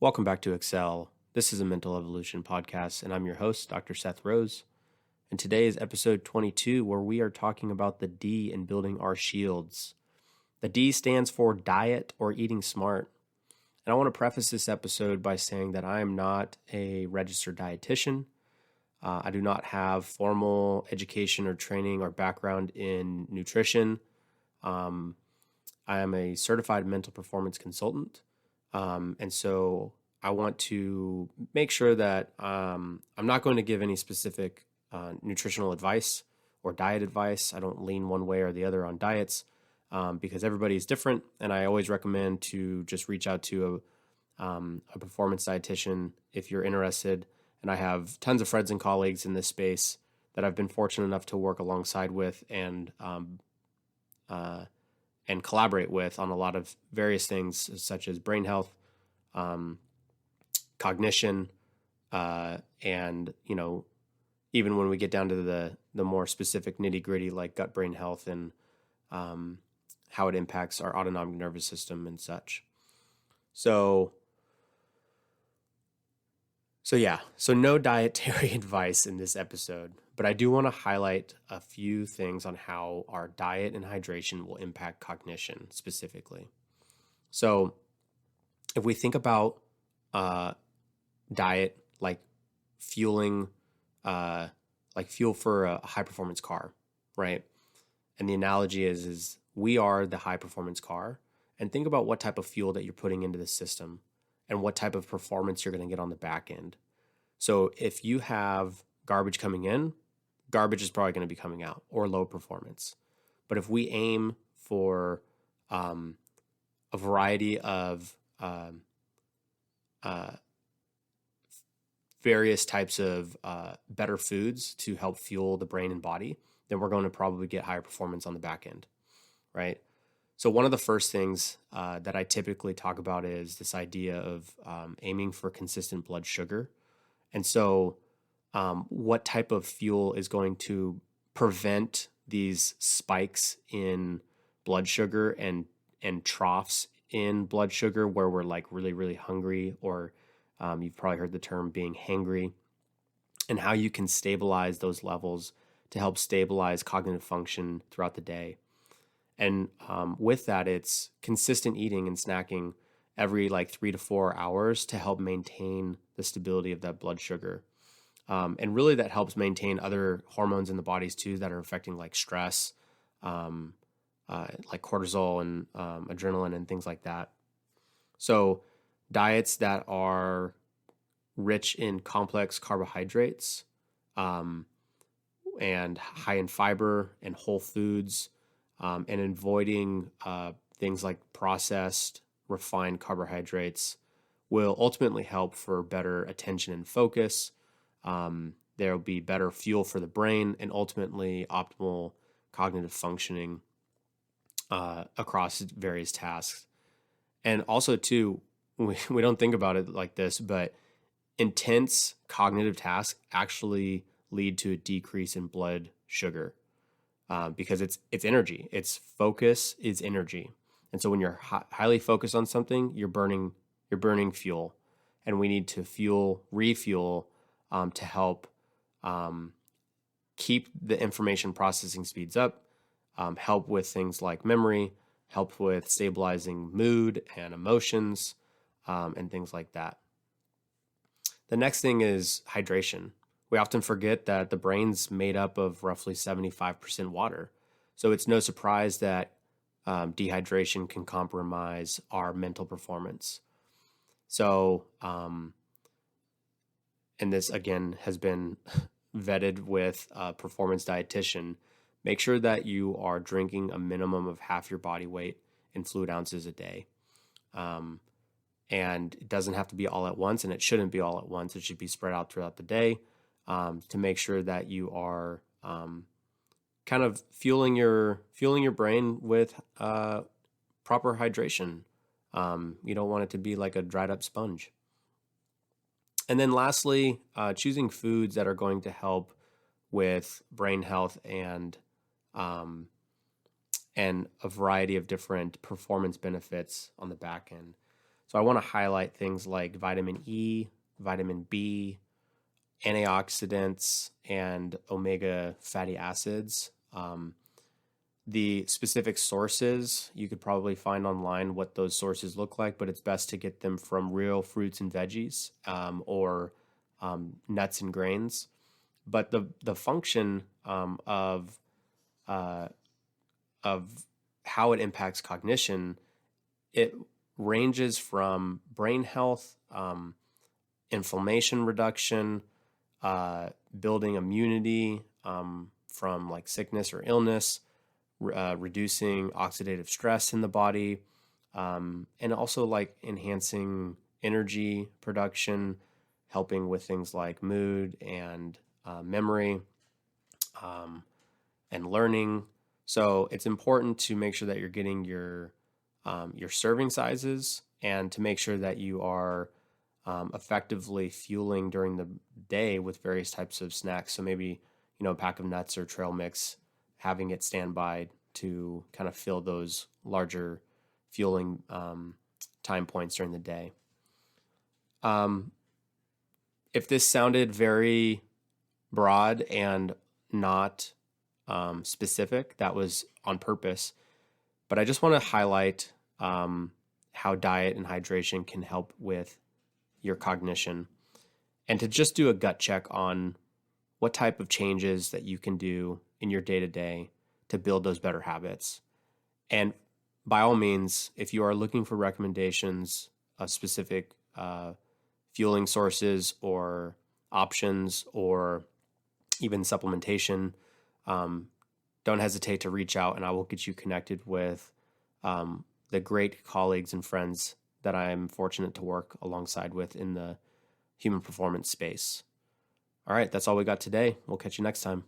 Welcome back to Excel. This is a Mental Evolution podcast, and I'm your host, Dr. Seth Rose. And today is episode 22, where we are talking about the D in building our shields. The D stands for diet or eating smart. And I want to preface this episode by saying that I am not a registered dietitian. I do not have formal education or training or background in nutrition. I am a certified mental performance consultant. And so I want to make sure that I'm not going to give any specific nutritional advice or diet advice. I don't lean one way or the other on diets because everybody is different. And I always recommend to just reach out to a performance dietitian if you're interested. And I have tons of friends and colleagues in this space that I've been fortunate enough to work alongside with and collaborate with on a lot of various things such as brain health, cognition, and even when we get down to the more specific nitty gritty like gut brain health and how it impacts our autonomic nervous system and such. So no dietary advice in this episode, but I do want to highlight a few things on how our diet and hydration will impact cognition specifically. So if we think about diet like fueling, like fuel for a high performance car, right? And the analogy is we are the high performance car, and think about what type of fuel that you're putting into the system and what type of performance you're going to get on the back end. So if you have garbage coming in, garbage is probably going to be coming out or low performance. But if we aim for a variety of various types of better foods to help fuel the brain and body, then we're going to probably get higher performance on the back end, right? So one of the first things that I typically talk about is this idea of aiming for consistent blood sugar. And so what type of fuel is going to prevent these spikes in blood sugar and troughs in blood sugar where we're like really, really hungry, or you've probably heard the term being hangry, and how you can stabilize those levels to help stabilize cognitive function throughout the day. And with that, it's consistent eating and snacking every like 3 to 4 hours to help maintain the stability of that blood sugar. And really that helps maintain other hormones in the bodies too that are affecting like stress, like cortisol and adrenaline and things like that. So diets that are rich in complex carbohydrates and high in fiber and whole foods, and avoiding things like processed, refined carbohydrates will ultimately help for better attention and focus. There will be better fuel for the brain and ultimately optimal cognitive functioning across various tasks. And also, too, we don't think about it like this, but intense cognitive tasks actually lead to a decrease in blood sugar because it's energy. It's focus is energy. And so when you're highly focused on something, you're burning fuel, and we need to refuel to help keep the information processing speeds up, help with things like memory, help with stabilizing mood and emotions, and things like that. The next thing is hydration. We often forget that the brain's made up of roughly 75% water. So it's no surprise that dehydration can compromise our mental performance. So, and this again has been vetted with a performance dietitian. Make sure that you are drinking a minimum of half your body weight in fluid ounces a day. And it doesn't have to be all at once, and it shouldn't be all at once. It should be spread out throughout the day to make sure that you are kind of fueling your brain with proper hydration. You don't want it to be like a dried up sponge. And then lastly, choosing foods that are going to help with brain health and a variety of different performance benefits on the back end. So I want to highlight things like vitamin E, vitamin B, antioxidants, and omega fatty acids. The specific sources, you could probably find online what those sources look like, but it's best to get them from real fruits and veggies, or nuts and grains. But the function uh, of how it impacts cognition, it ranges from brain health, inflammation reduction, building immunity from like sickness or illness, reducing oxidative stress in the body, and also like enhancing energy production, helping with things like mood and memory, um, and learning. So it's important to make sure that you're getting your serving sizes, and to make sure that you are effectively fueling during the day with various types of snacks. So maybe, a pack of nuts or trail mix, having it stand by to kind of fill those larger fueling time points during the day. If this sounded very broad and not specific, that was on purpose. But I just want to highlight how diet and hydration can help with your cognition, and to just do a gut check on what type of changes that you can do in your day-to-day to build those better habits. And by all means, if you are looking for recommendations of specific fueling sources or options, or even supplementation, don't hesitate to reach out, and I will get you connected with the great colleagues and friends that I'm fortunate to work alongside with in the human performance space. All right, that's all we got today. We'll catch you next time.